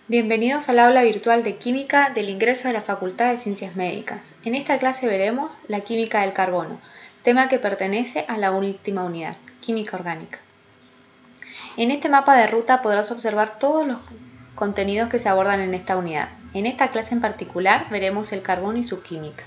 Bienvenidos al aula virtual de Química del ingreso de la Facultad de Ciencias Médicas. En esta clase veremos la química del carbono, tema que pertenece a la última unidad, química orgánica. En este mapa de ruta podrás observar todos los contenidos que se abordan en esta unidad. En esta clase en particular veremos el carbono y su química.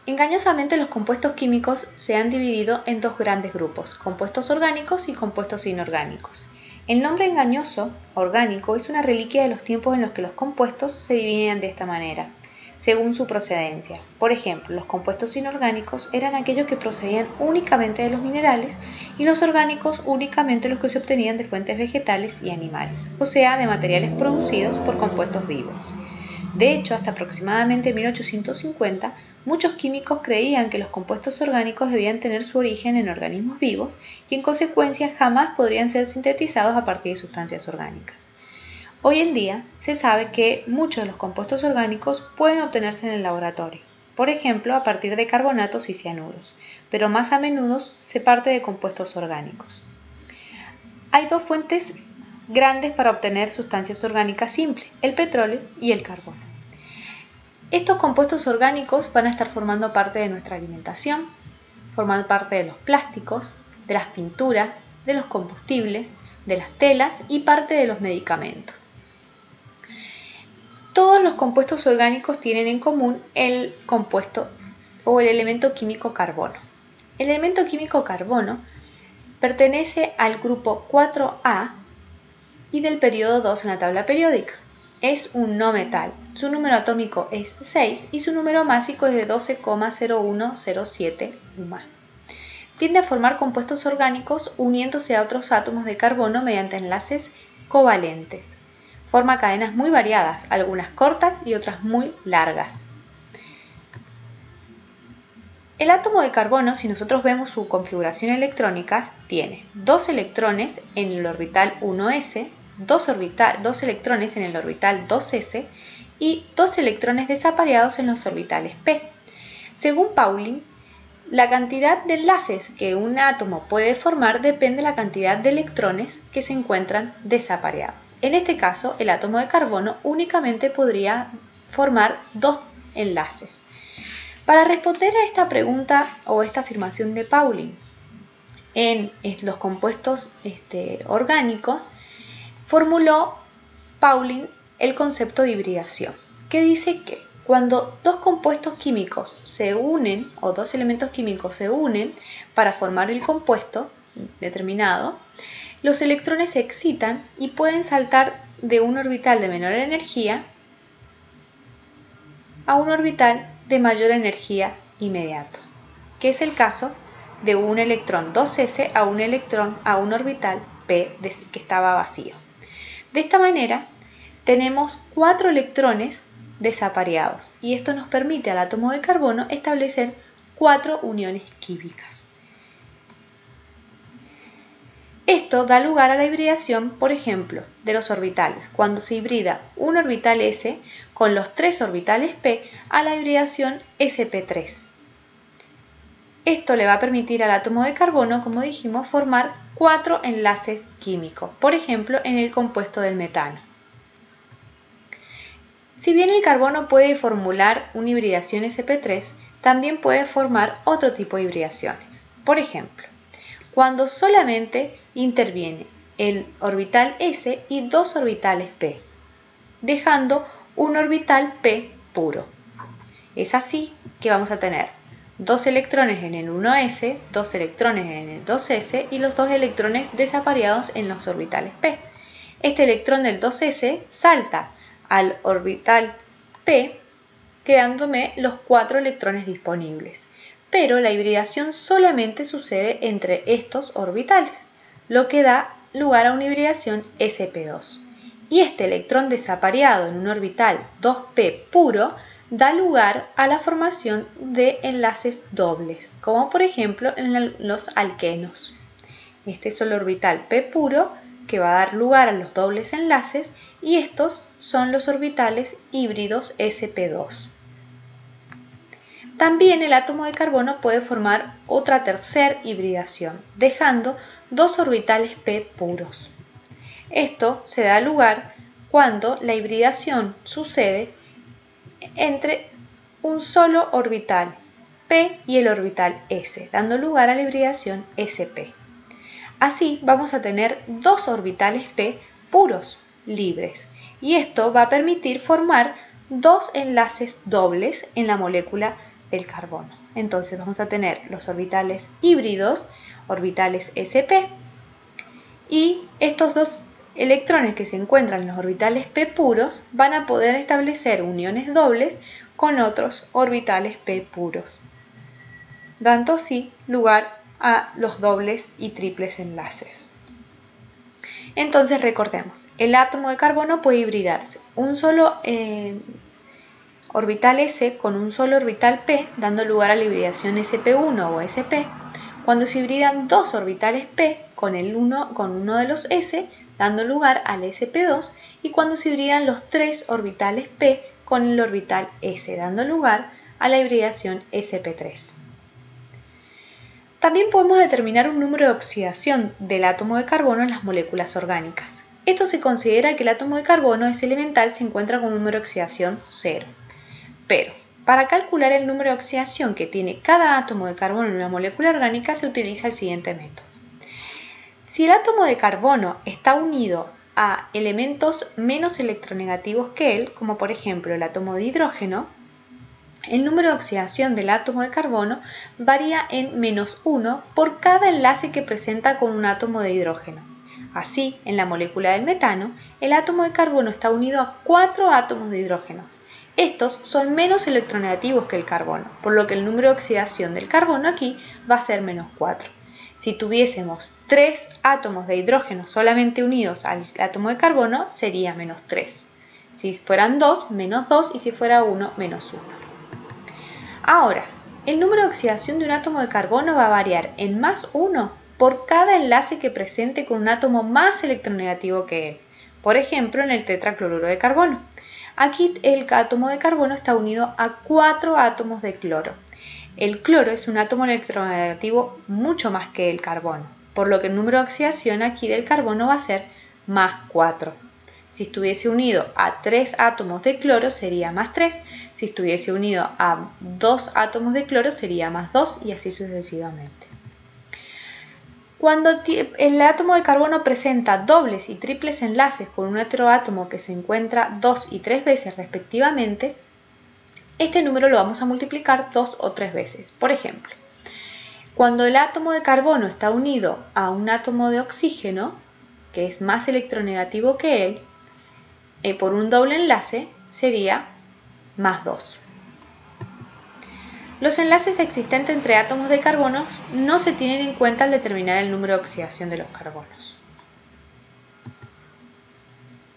Engañosamente los compuestos químicos se han dividido en dos grandes grupos, compuestos orgánicos y compuestos inorgánicos. El nombre engañoso, orgánico, es una reliquia de los tiempos en los que los compuestos se dividían de esta manera, según su procedencia. Por ejemplo, los compuestos inorgánicos eran aquellos que procedían únicamente de los minerales y los orgánicos únicamente los que se obtenían de fuentes vegetales y animales, o sea, de materiales producidos por compuestos vivos. De hecho, hasta aproximadamente 1850, muchos químicos creían que los compuestos orgánicos debían tener su origen en organismos vivos y en consecuencia jamás podrían ser sintetizados a partir de sustancias orgánicas. Hoy en día se sabe que muchos de los compuestos orgánicos pueden obtenerse en el laboratorio, por ejemplo a partir de carbonatos y cianuros, pero más a menudo se parte de compuestos orgánicos. Hay dos fuentes grandes para obtener sustancias orgánicas simples, el petróleo y el carbono. Estos compuestos orgánicos van a estar formando parte de nuestra alimentación, formando parte de los plásticos, de las pinturas, de los combustibles, de las telas y parte de los medicamentos. Todos los compuestos orgánicos tienen en común el compuesto o el elemento químico carbono. El elemento químico carbono pertenece al grupo 4A y del periodo 2 en la tabla periódica. Es un no metal, su número atómico es 6 y su número másico es de 12,0107 UMA. Tiende a formar compuestos orgánicos uniéndose a otros átomos de carbono mediante enlaces covalentes. Forma cadenas muy variadas, algunas cortas y otras muy largas. El átomo de carbono, si nosotros vemos su configuración electrónica, tiene 2 electrones en el orbital 1s, 2 electrones en el orbital 2s y 2 electrones desapareados en los orbitales p. Según Pauling, la cantidad de enlaces que un átomo puede formar depende de la cantidad de electrones que se encuentran desapareados. En este caso, el átomo de carbono únicamente podría formar 2 enlaces. Para responder a esta pregunta o esta afirmación de Pauling en los compuestos orgánicos, formuló Pauling el concepto de hibridación, que dice que cuando dos compuestos químicos se unen o dos elementos químicos se unen para formar el compuesto determinado, los electrones se excitan y pueden saltar de un orbital de menor energía a un orbital de mayor energía inmediato, que es el caso de un electrón 2s a un electrón a un orbital p que estaba vacío. De esta manera tenemos 4 electrones desapareados y esto nos permite al átomo de carbono establecer 4 uniones químicas. Esto da lugar a la hibridación, por ejemplo, de los orbitales, cuando se hibrida un orbital s con los 3 orbitales p a la hibridación sp3. Esto le va a permitir al átomo de carbono, como dijimos, formar 4 enlaces químicos, por ejemplo, en el compuesto del metano. Si bien el carbono puede formular una hibridación sp3, también puede formar otro tipo de hibridaciones. Por ejemplo, cuando solamente interviene el orbital s y 2 orbitales p, dejando un orbital p puro. Es así que vamos a tener 2 electrones en el 1s, 2 electrones en el 2s y los 2 electrones desapareados en los orbitales p. Este electrón del 2s salta al orbital p, quedándome los 4 electrones disponibles. Pero la hibridación solamente sucede entre estos orbitales, lo que da lugar a una hibridación sp2. Y este electrón desapareado en un orbital 2p puro da lugar a la formación de enlaces dobles, como por ejemplo en los alquenos. Este es el orbital p puro que va a dar lugar a los dobles enlaces y estos son los orbitales híbridos sp2. También el átomo de carbono puede formar otra tercera hibridación, dejando 2 orbitales p puros. Esto se da lugar cuando la hibridación sucede entre un solo orbital p y el orbital s, dando lugar a la hibridación sp. Así vamos a tener dos orbitales p puros, libres, y esto va a permitir formar dos enlaces dobles en la molécula del carbono. Entonces vamos a tener los orbitales híbridos, orbitales sp, y estos dos electrones que se encuentran en los orbitales p puros van a poder establecer uniones dobles con otros orbitales p puros, dando así lugar a los dobles y triples enlaces. Entonces recordemos, el átomo de carbono puede hibridarse un solo orbital S con un solo orbital P, dando lugar a la hibridación sp1 o sp, cuando se hibridan dos orbitales P con uno de los S, dando lugar al sp2, y cuando se hibridan los tres orbitales P con el orbital S, dando lugar a la hibridación sp3. También podemos determinar un número de oxidación del átomo de carbono en las moléculas orgánicas. Esto se considera que el átomo de carbono es elemental si se encuentra con un número de oxidación 0. Pero, para calcular el número de oxidación que tiene cada átomo de carbono en una molécula orgánica se utiliza el siguiente método. Si el átomo de carbono está unido a elementos menos electronegativos que él, como por ejemplo el átomo de hidrógeno, el número de oxidación del átomo de carbono varía en -1 por cada enlace que presenta con un átomo de hidrógeno. Así, en la molécula del metano, el átomo de carbono está unido a 4 átomos de hidrógeno. Estos son menos electronegativos que el carbono, por lo que el número de oxidación del carbono aquí va a ser -4. Si tuviésemos 3 átomos de hidrógeno solamente unidos al átomo de carbono, sería -3. Si fueran 2, -2, y si fuera 1, -1. Ahora, el número de oxidación de un átomo de carbono va a variar en +1 por cada enlace que presente con un átomo más electronegativo que él. Por ejemplo, en el tetracloruro de carbono. Aquí el átomo de carbono está unido a 4 átomos de cloro. El cloro es un átomo electronegativo mucho más que el carbono, por lo que el número de oxidación aquí del carbono va a ser +4. Si estuviese unido a 3 átomos de cloro sería +3, si estuviese unido a 2 átomos de cloro sería +2 y así sucesivamente. Cuando el átomo de carbono presenta dobles y triples enlaces con un otro átomo que se encuentra 2 y 3 veces respectivamente, este número lo vamos a multiplicar 2 o 3 veces. Por ejemplo, cuando el átomo de carbono está unido a un átomo de oxígeno, que es más electronegativo que él, por un doble enlace sería +2. Los enlaces existentes entre átomos de carbono no se tienen en cuenta al determinar el número de oxidación de los carbonos.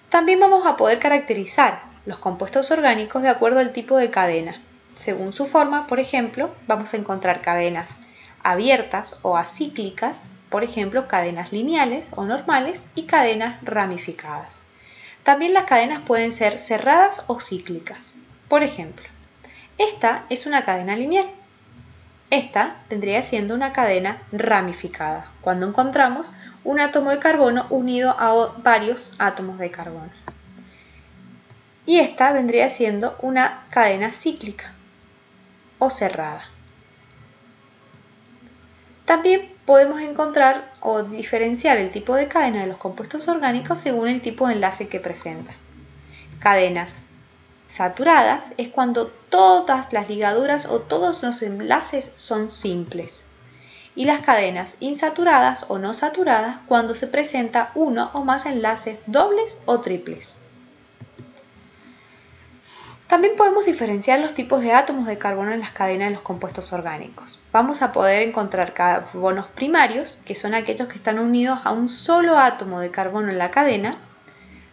También vamos a poder caracterizar los compuestos orgánicos de acuerdo al tipo de cadena. Según su forma, por ejemplo, vamos a encontrar cadenas abiertas o acíclicas, por ejemplo, cadenas lineales o normales y cadenas ramificadas. También las cadenas pueden ser cerradas o cíclicas. Por ejemplo, esta es una cadena lineal. Esta vendría siendo una cadena ramificada, cuando encontramos un átomo de carbono unido a varios átomos de carbono. Y esta vendría siendo una cadena cíclica o cerrada. También podemos encontrar o diferenciar el tipo de cadena de los compuestos orgánicos según el tipo de enlace que presentan. Cadenas saturadas es cuando todas las ligaduras o todos los enlaces son simples. Y las cadenas insaturadas o no saturadas cuando se presenta uno o más enlaces dobles o triples. También podemos diferenciar los tipos de átomos de carbono en las cadenas de los compuestos orgánicos. Vamos a poder encontrar carbonos primarios, que son aquellos que están unidos a un solo átomo de carbono en la cadena,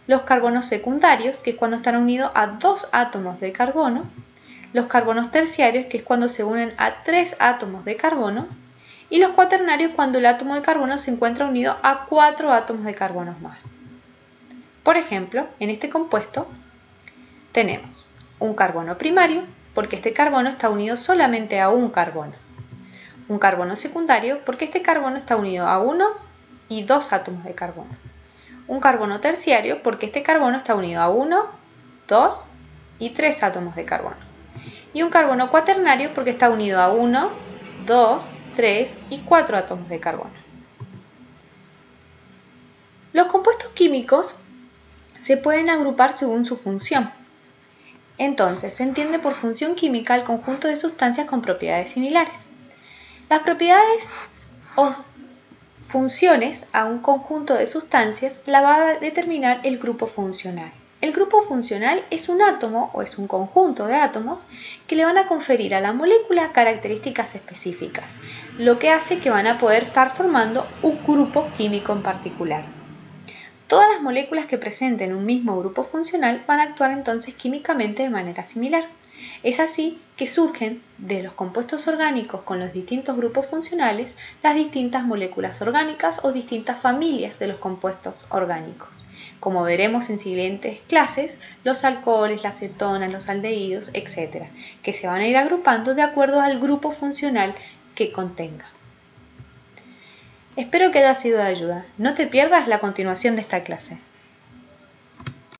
los carbonos secundarios, que es cuando están unidos a 2 átomos de carbono, los carbonos terciarios, que es cuando se unen a 3 átomos de carbono, y los cuaternarios, cuando el átomo de carbono se encuentra unido a 4 átomos de carbono más. Por ejemplo, en este compuesto tenemos un carbono primario, porque este carbono está unido solamente a un carbono. Un carbono secundario, porque este carbono está unido a 1 y 2 átomos de carbono. Un carbono terciario porque este carbono está unido a 1, 2 y 3 átomos de carbono. Y un carbono cuaternario porque está unido a 1, 2, 3 y 4 átomos de carbono. Los compuestos químicos se pueden agrupar según su función. Entonces, se entiende por función química el conjunto de sustancias con propiedades similares. Las propiedades o funciones a un conjunto de sustancias la va a determinar el grupo funcional. El grupo funcional es un átomo o es un conjunto de átomos que le van a conferir a la molécula características específicas, lo que hace que van a poder estar formando un grupo químico en particular. Todas las moléculas que presenten un mismo grupo funcional van a actuar entonces químicamente de manera similar. Es así que surgen de los compuestos orgánicos con los distintos grupos funcionales las distintas moléculas orgánicas o distintas familias de los compuestos orgánicos. Como veremos en siguientes clases, los alcoholes, las cetonas, los aldehídos, etc., que se van a ir agrupando de acuerdo al grupo funcional que contenga. Espero que haya sido de ayuda. No te pierdas la continuación de esta clase.